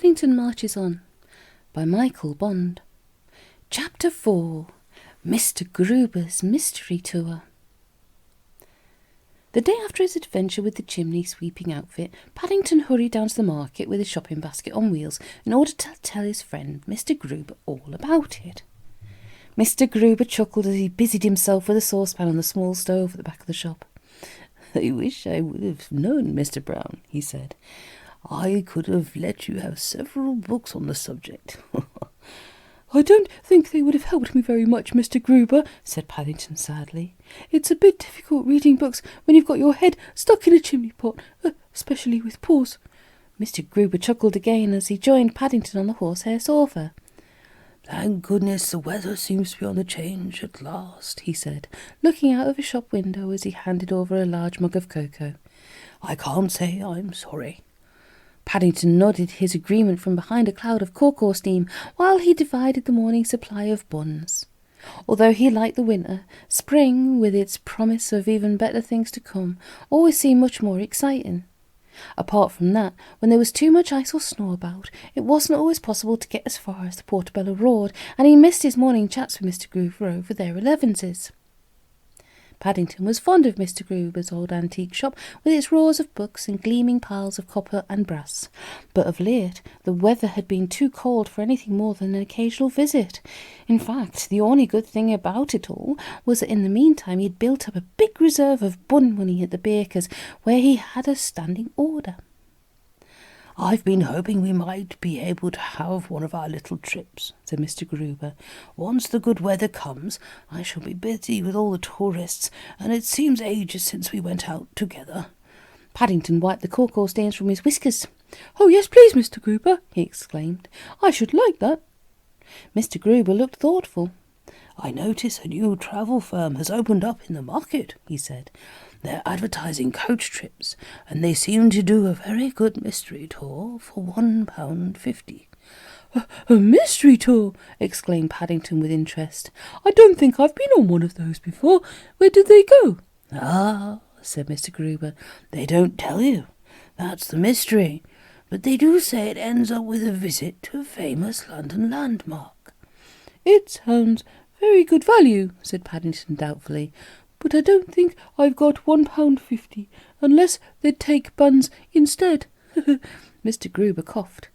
Paddington Marches On by Michael Bond. Chapter 4. Mr. Gruber's Mystery Tour. The day after his adventure with the chimney-sweeping outfit, Paddington hurried down to the market with his shopping basket on wheels in order to tell his friend Mr. Gruber all about it. Mr. Gruber chuckled as he busied himself with a saucepan on the small stove at the back of the shop. "I wish I would have known, Mr. Brown," he said. "I could have let you have several books on the subject." "I don't think they would have helped me very much, Mr. Gruber," said Paddington sadly. "It's a bit difficult reading books when you've got your head stuck in a chimney pot, especially with paws." Mr. Gruber chuckled again as he joined Paddington on the horsehair sofa. "Thank goodness the weather seems to be on the change at last," he said, looking out of a shop window as he handed over a large mug of cocoa. "I can't say I'm sorry." Paddington nodded his agreement from behind a cloud of cork steam while he divided the morning supply of buns. Although he liked the winter, spring, with its promise of even better things to come, always seemed much more exciting. Apart from that, when there was too much ice or snow about, it wasn't always possible to get as far as the Portobello Road, and he missed his morning chats with Mr. Gruber over their 11s. Paddington was fond of Mr. Gruber's old antique shop with its rows of books and gleaming piles of copper and brass, but of late the weather had been too cold for anything more than an occasional visit. In fact, the only good thing about it all was that in the meantime he had built up a big reserve of bun money at the baker's, where he had a standing order. "I've been hoping we might be able to have one of our little trips," said Mr. Gruber. "Once the good weather comes, I shall be busy with all the tourists, and it seems ages since we went out together." Paddington wiped the cocoa stains from his whiskers. "Oh, yes, please, Mr. Gruber," he exclaimed. "I should like that." Mr. Gruber looked thoughtful. "I notice a new travel firm has opened up in the market," he said. "They're advertising coach trips, and they seem to do a very good mystery tour for £1.50. A mystery tour!" exclaimed Paddington with interest. "I don't think I've been on one of those before. Where did they go?" "Ah," said Mr. Gruber, "they don't tell you. That's the mystery. But they do say it ends up with a visit to a famous London landmark." "It sounds very good value," said Paddington doubtfully. "But I don't think I've got £1.50, unless they'd take buns instead." Mr. Gruber coughed.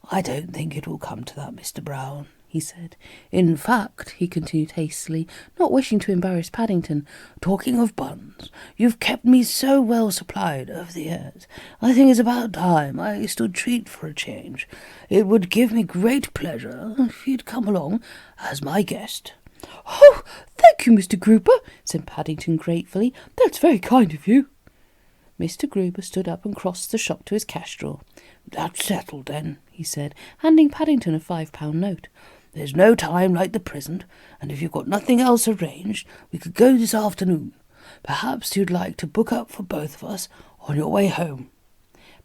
"I don't think it will come to that, Mr. Brown," he said. "In fact," he continued hastily, not wishing to embarrass Paddington, "talking of buns, you've kept me so well supplied over the years. I think it's about time I stood treat for a change. It would give me great pleasure if you'd come along as my guest." "Oh, thank you, Mr. Gruber," said Paddington gratefully. "That's very kind of you." Mr. Gruber stood up and crossed the shop to his cash drawer. "That's settled, then," he said, handing Paddington a £5 note. "There's no time like the present, and if you've got nothing else arranged, we could go this afternoon. Perhaps you'd like to book up for both of us on your way home."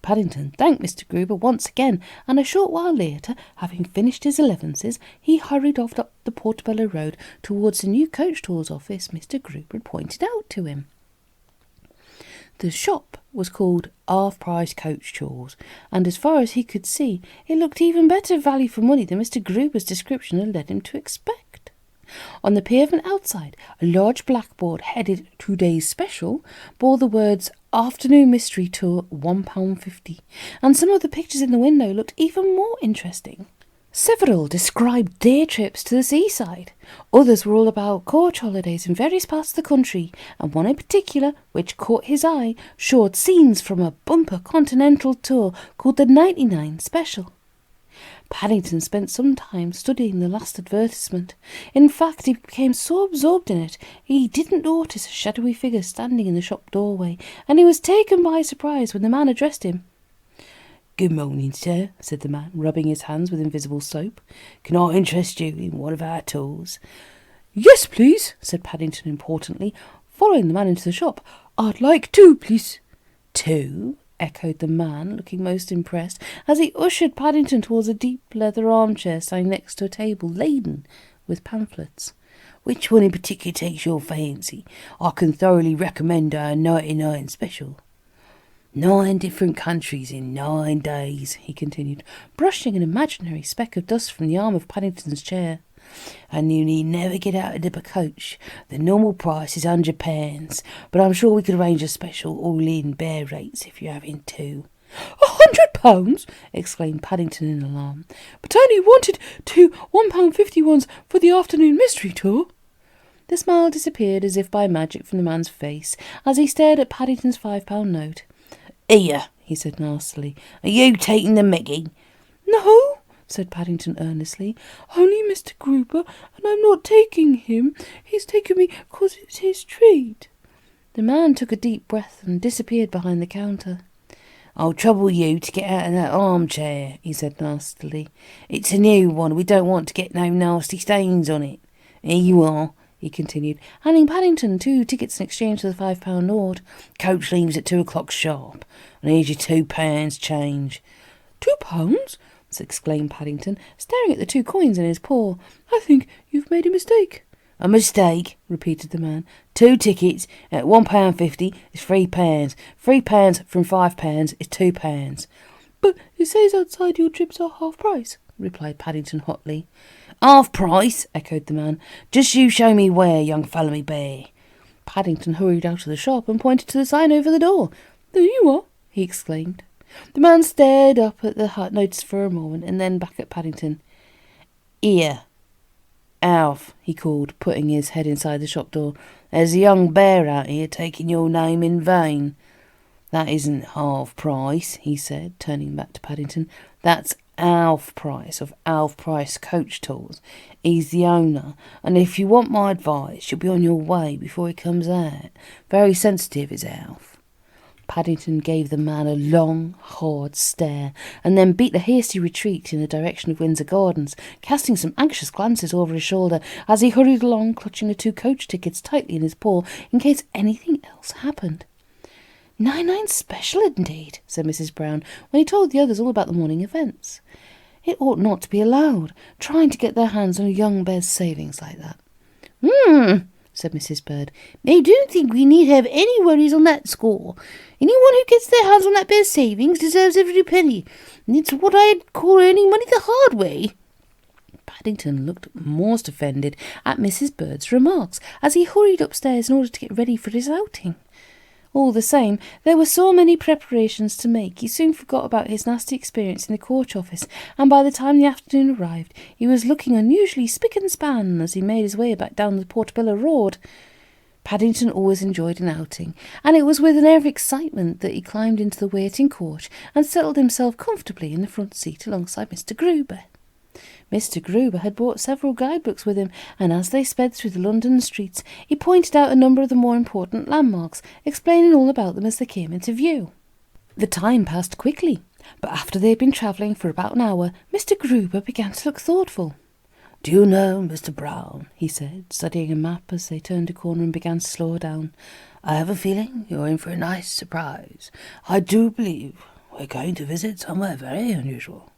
Paddington thanked Mr. Gruber once again, and a short while later, having finished his 11s, he hurried off up the Portobello Road towards the new coach tours office Mr. Gruber had pointed out to him. The shop was called Half-Price Coach Tours, and as far as he could see, it looked even better value for money than Mr. Gruber's description had led him to expect. On the pavement outside, a large blackboard headed "Today's Special" bore the words "Afternoon Mystery Tour, £1.50, and some of the pictures in the window looked even more interesting. Several described day trips to the seaside. Others were all about coach holidays in various parts of the country, and one in particular, which caught his eye, showed scenes from a bumper continental tour called the 99 Special. Paddington spent some time studying the last advertisement. In fact, he became so absorbed in it, he didn't notice a shadowy figure standing in the shop doorway, and he was taken by surprise when the man addressed him. "Good morning, sir," said the man, rubbing his hands with invisible soap. "Can I interest you in one of our tours?" "Yes, please," said Paddington importantly, following the man into the shop. "I'd like 2, please." "2?" echoed the man, looking most impressed, as he ushered Paddington towards a deep leather armchair standing next to a table laden with pamphlets. "Which one in particular takes your fancy? I can thoroughly recommend our 99 Special." 9 different countries in 9 days, he continued, brushing an imaginary speck of dust from the arm of Paddington's chair. And you need never get out of the coach. The normal price is £100, but I'm sure we could arrange a special all-in bear rates if you're having 2. £100! exclaimed Paddington in alarm. But I only wanted 2 £1.50 ones for the afternoon mystery tour. The smile disappeared as if by magic from the man's face as he stared at Paddington's £5 note. Here, he said nastily. Are you taking the mickey? No, said Paddington earnestly. Only Mr. Gruber, and I'm not taking him. He's taken me 'cause it's his treat. The man took a deep breath and disappeared behind the counter. I'll trouble you to get out of that armchair, he said nastily. It's a new one. We don't want to get no nasty stains on it. Here you are, he continued, handing Paddington 2 tickets in exchange for the £5 note. Coach leaves at 2 o'clock sharp. And here's your £2 change. £2? exclaimed Paddington, staring at the 2 coins in his paw. I think you've made a mistake. A mistake, repeated the man. 2 tickets at £1.50 is £3. £3 from £5 is £2. But it says outside your trips are half price, replied Paddington hotly. Half price, echoed the man. Just you show me where, young fellow me bear. Paddington hurried out of the shop and pointed to the sign over the door. There you are, he exclaimed. The man stared up at the notice for a moment and then back at Paddington. Here, Alf, he called, putting his head inside the shop door. There's a young bear out here taking your name in vain. That isn't half price, he said, turning back to Paddington. That's half price of half price coach tours. He's the owner, and if you want my advice, you'll be on your way before he comes out. Very sensitive is Alf. Paddington gave the man a long, hard stare, and then beat a hasty retreat in the direction of Windsor Gardens, casting some anxious glances over his shoulder as he hurried along, clutching the 2 coach tickets tightly in his paw in case anything else happened. 99 special indeed, said Mrs. Brown, when he told the others all about the morning events. It ought not to be allowed, trying to get their hands on a young bear's savings like that. Said Mrs. Bird. I don't think we need have any worries on that score. Anyone who gets their hands on that bear's savings deserves every penny. It's what I'd call earning money the hard way. Paddington looked most offended at Mrs. Bird's remarks as he hurried upstairs in order to get ready for his outing. All the same, there were so many preparations to make, he soon forgot about his nasty experience in the coach office, and by the time the afternoon arrived, he was looking unusually spick and span as he made his way back down the Portobello Road. Paddington always enjoyed an outing, and it was with an air of excitement that he climbed into the waiting coach and settled himself comfortably in the front seat alongside Mr. Gruber. Mr. Gruber had brought several guidebooks with him, and as they sped through the London streets, he pointed out a number of the more important landmarks, explaining all about them as they came into view. The time passed quickly, but after they had been travelling for about an hour, Mr. Gruber began to look thoughtful. Do you know, Mr. Brown, he said, studying a map as they turned a corner and began to slow down, I have a feeling you're in for a nice surprise. I do believe we're going to visit somewhere very unusual.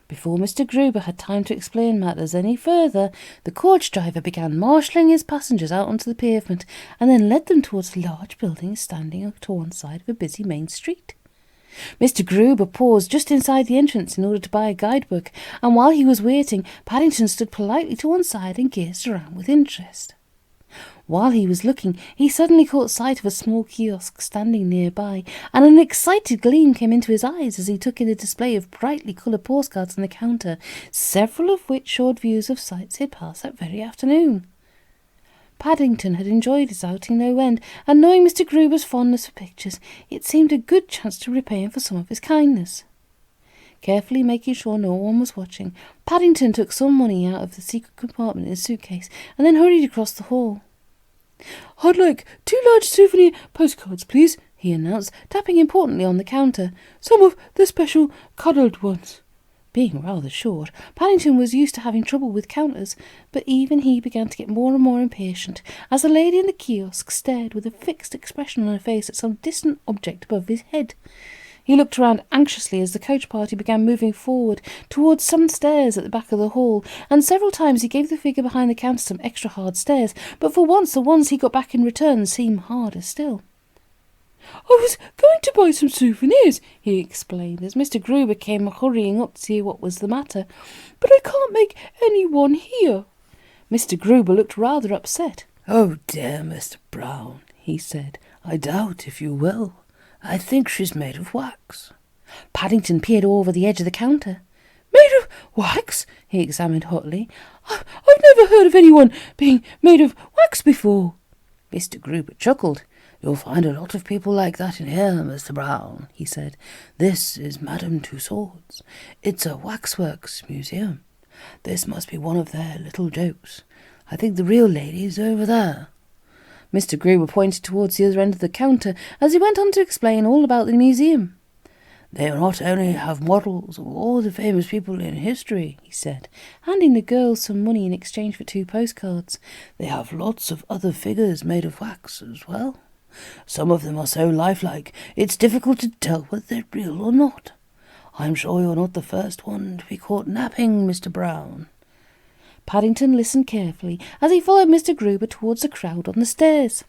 Before Mr. Gruber had time to explain matters any further, the coach driver began marshalling his passengers out onto the pavement and then led them towards a large building standing to one side of a busy main street. Mr. Gruber paused just inside the entrance in order to buy a guidebook, and while he was waiting, Paddington stood politely to one side and gazed around with interest. While he was looking, he suddenly caught sight of a small kiosk standing nearby, and an excited gleam came into his eyes as he took in a display of brightly coloured postcards on the counter, several of which showed views of sights he had passed that very afternoon. Paddington had enjoyed his outing no end, and knowing Mr. Gruber's fondness for pictures, it seemed a good chance to repay him for some of his kindness. Carefully making sure no one was watching, Paddington took some money out of the secret compartment in his suitcase and then hurried across the hall. I'd like 2 large souvenir postcards, please, he announced, tapping importantly on the counter. Some of the special coloured ones. Being rather short, Paddington was used to having trouble with counters, but even he began to get more and more impatient as the lady in the kiosk stared with a fixed expression on her face at some distant object above his head. He looked around anxiously as the coach party began moving forward towards some stairs at the back of the hall, and several times he gave the figure behind the counter some extra hard stares, but for once the ones he got back in return seemed harder still. I was going to buy some souvenirs, he explained, as Mr. Gruber came hurrying up to see what was the matter, but I can't make any one here. Mr. Gruber looked rather upset. Oh dear, Mr. Brown, he said, I doubt if you will. I think she's made of wax. Paddington peered over the edge of the counter. Made of wax? He examined hotly. I've never heard of anyone being made of wax before. Mr. Gruber chuckled. You'll find a lot of people like that in here, Mr. Brown, he said. This is Madame Tussauds. It's a waxworks museum. This must be one of their little jokes. I think the real lady's over there. Mr. Gruber pointed towards the other end of the counter as he went on to explain all about the museum. They not only have models of all the famous people in history, he said, handing the girl some money in exchange for 2 postcards. They have lots of other figures made of wax as well. Some of them are so lifelike, it's difficult to tell whether they're real or not. I'm sure you're not the first one to be caught napping, Mr. Brown. Paddington listened carefully as he followed Mr. Gruber towards the crowd on the stairs.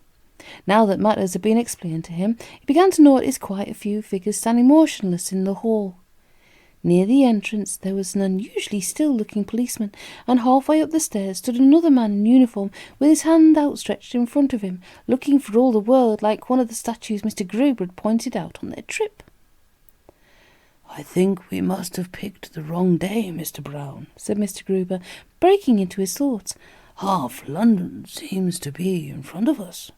Now that matters had been explained to him, he began to notice quite a few figures standing motionless in the hall. Near the entrance there was an unusually still-looking policeman, and halfway up the stairs stood another man in uniform with his hand outstretched in front of him, looking for all the world like one of the statues Mr. Gruber had pointed out on their trip. I think we must have picked the wrong day, Mr. Brown, said Mr. Gruber, breaking into his thoughts. Half London seems to be in front of us.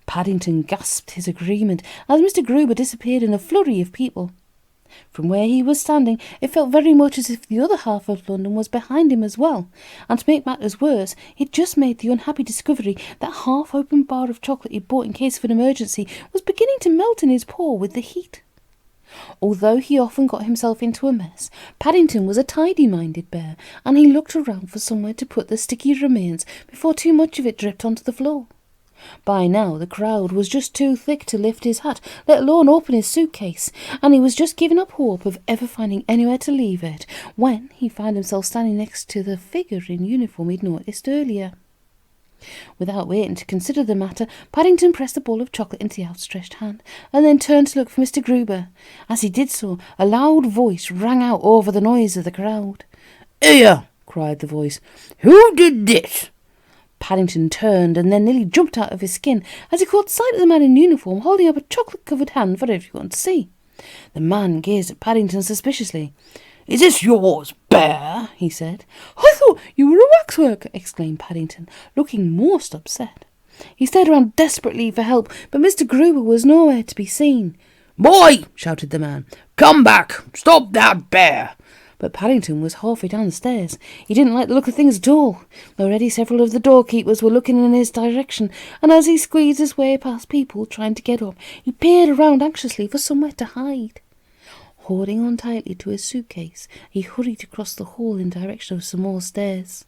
Paddington gasped his agreement as Mr. Gruber disappeared in a flurry of people. From where he was standing, it felt very much as if the other half of London was behind him as well, and to make matters worse, he'd just made the unhappy discovery that half-open bar of chocolate he'd bought in case of an emergency was beginning to melt in his paw with the heat. Although he often got himself into a mess, Paddington was a tidy-minded bear, and he looked around for somewhere to put the sticky remains before too much of it dripped onto the floor. By now the crowd was just too thick to lift his hat, let alone open his suitcase, and he was just giving up hope of ever finding anywhere to leave it, when he found himself standing next to the figure in uniform he'd noticed earlier. Without waiting to consider the matter, Paddington pressed the ball of chocolate into the outstretched hand, and then turned to look for Mr. Gruber. As he did so, a loud voice rang out over the noise of the crowd. "Here!" cried the voice. "Who did this?" Paddington turned and then nearly jumped out of his skin as he caught sight of the man in uniform holding up a chocolate-covered hand for everyone to see. The man gazed at Paddington suspiciously. "Is this yours, bear?" he said. "I thought you were a waxworker," exclaimed Paddington, looking most upset. He stared around desperately for help, but Mr. Gruber was nowhere to be seen. "Boy!" shouted the man. "Come back! Stop that bear!" But Paddington was halfway down the stairs. He didn't like the look of things at all. Already several of the doorkeepers were looking in his direction, and as he squeezed his way past people trying to get up, he peered around anxiously for somewhere to hide. Holding on tightly to his suitcase, he hurried across the hall in direction of some more stairs.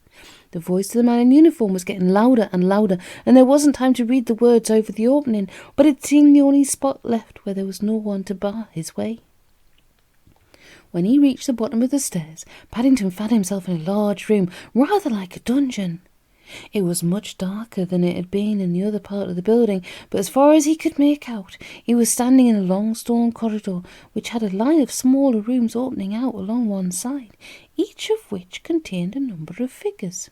The voice of the man in uniform was getting louder and louder, and there wasn't time to read the words over the opening, but it seemed the only spot left where there was no one to bar his way. When he reached the bottom of the stairs, Paddington found himself in a large room, rather like a dungeon. It was much darker than it had been in the other part of the building, but as far as he could make out, he was standing in a long stone corridor which had a line of smaller rooms opening out along one side, each of which contained a number of figures.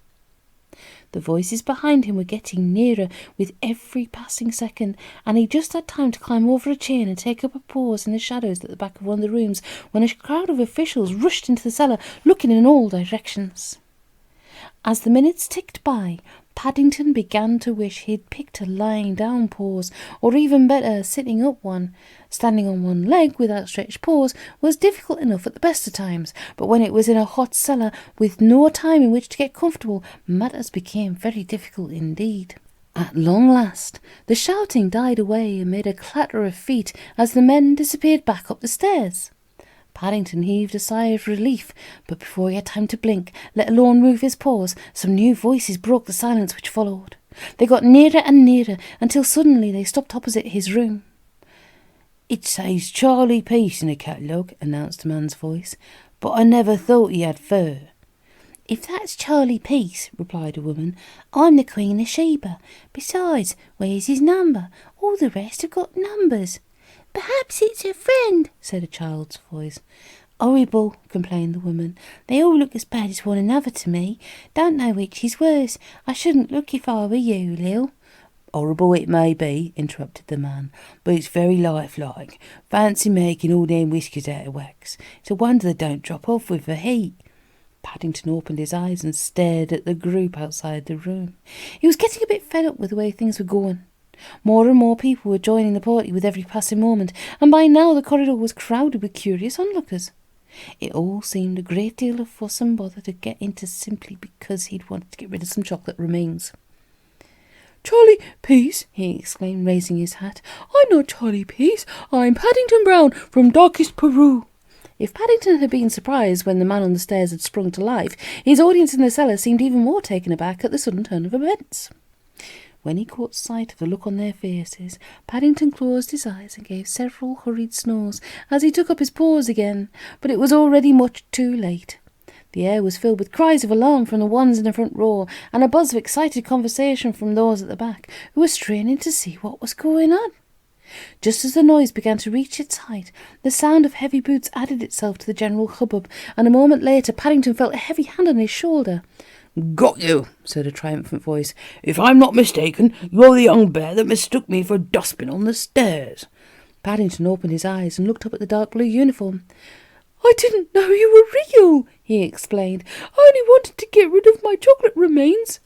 The voices behind him were getting nearer with every passing second, and he just had time to climb over a chain and take up a pause in the shadows at the back of one of the rooms when a crowd of officials rushed into the cellar, looking in all directions. As the minutes ticked by, Paddington began to wish he'd picked a lying-down pose, or even better, sitting up one. Standing on one leg with outstretched paws was difficult enough at the best of times, but when it was in a hot cellar with no time in which to get comfortable, matters became very difficult indeed. At long last, the shouting died away amid a clatter of feet as the men disappeared back up the stairs. Paddington heaved a sigh of relief, but before he had time to blink, let alone move his paws, some new voices broke the silence which followed. They got nearer and nearer until suddenly they stopped opposite his room. "It says Charlie Peace in the catalogue," announced a man's voice, "but I never thought he had fur." "If that's Charlie Peace," replied a woman, "I'm the Queen of Sheba. Besides, where's his number? All the rest have got numbers." "Perhaps it's a friend," said a child's voice. "Horrible," complained the woman. "They all look as bad as one another to me. Don't know which is worse. I shouldn't look if I were you, Lil." "Horrible it may be," interrupted the man, "but it's very lifelike. Fancy making all them whiskers out of wax. It's a wonder they don't drop off with the heat." Paddington opened his eyes and stared at the group outside the room. He was getting a bit fed up with the way things were going. More and more people were joining the party with every passing moment, and by now the corridor was crowded with curious onlookers. It all seemed a great deal of fuss and bother to get into simply because he'd wanted to get rid of some chocolate remains. "Charlie Peace!" he exclaimed, raising his hat. "I'm not Charlie Peace. I'm Paddington Brown from Darkest Peru." If Paddington had been surprised when the man on the stairs had sprung to life, his audience in the cellar seemed even more taken aback at the sudden turn of events. When he caught sight of the look on their faces, Paddington closed his eyes and gave several hurried snores as he took up his paws again, but it was already much too late. The air was filled with cries of alarm from the ones in the front row, and a buzz of excited conversation from those at the back, who were straining to see what was going on. Just as the noise began to reach its height, the sound of heavy boots added itself to the general hubbub, and a moment later Paddington felt a heavy hand on his shoulder. "Got you," said a triumphant voice. "If I'm not mistaken, you're the young bear that mistook me for a dustbin on the stairs." Paddington opened his eyes and looked up at the dark blue uniform. "I didn't know you were real," he explained. "I only wanted to get rid of my chocolate remains."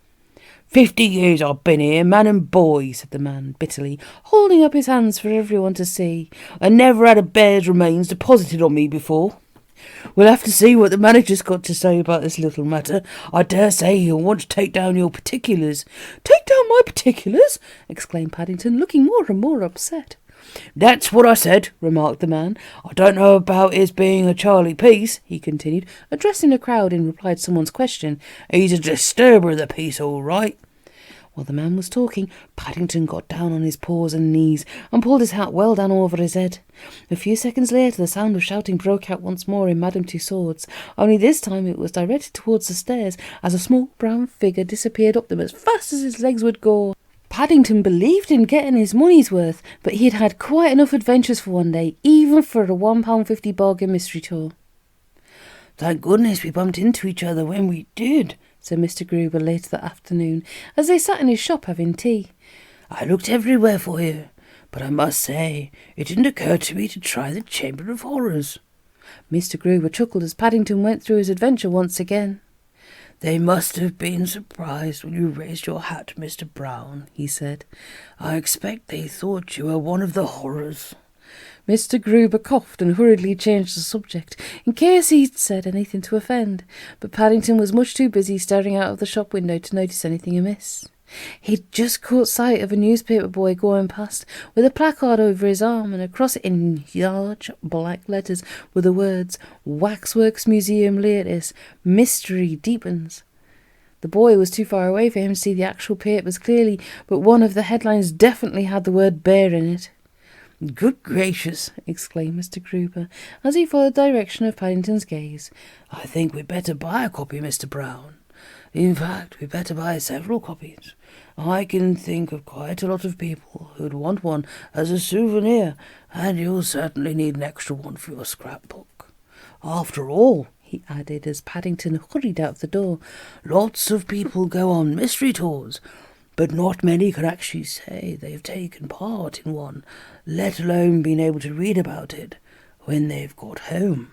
50 years I've been here, man and boy," said the man bitterly, holding up his hands for everyone to see. "I never had a bear's remains deposited on me before. We'll have to see what the manager's got to say about this little matter. I dare say he'll want to take down your particulars." "Take down my particulars?" exclaimed Paddington, looking more and more upset. "That's what I said," remarked the man. "I don't know about his being a Charlie Peace," he continued, addressing the crowd in reply to someone's question. "He's a disturber of the peace, all right." While the man was talking, Paddington got down on his paws and knees and pulled his hat well down over his head. A few seconds later, the sound of shouting broke out once more in Madame Tussaud's, only this time it was directed towards the stairs as a small brown figure disappeared up them as fast as his legs would go. Paddington believed in getting his money's worth, but he'd had quite enough adventures for one day, even for a £1.50 bargain mystery tour. "Thank goodness we bumped into each other when we did," said Mr. Gruber later that afternoon, as they sat in his shop having tea. "I looked everywhere for you, but I must say it didn't occur to me to try the Chamber of Horrors." Mr. Gruber chuckled as Paddington went through his adventure once again. "They must have been surprised when you raised your hat, Mr. Brown," he said. "I expect they thought you were one of the horrors." Mr. Gruber coughed and hurriedly changed the subject, in case he'd said anything to offend, but Paddington was much too busy staring out of the shop window to notice anything amiss. He'd just caught sight of a newspaper boy going past, with a placard over his arm, and across it in large black letters were the words, "Waxworks Museum Latest, Mystery Deepens." The boy was too far away for him to see the actual papers clearly, but one of the headlines definitely had the word bear in it. "Good gracious!" exclaimed Mr. Gruber, as he followed the direction of Paddington's gaze. "I think we'd better buy a copy, Mr. Brown. In fact, we'd better buy several copies. I can think of quite a lot of people who'd want one as a souvenir, and you'll certainly need an extra one for your scrapbook. After all," he added as Paddington hurried out of the door, "lots of people go on mystery tours, but not many can actually say they've taken part in one, let alone been able to read about it when they've got home."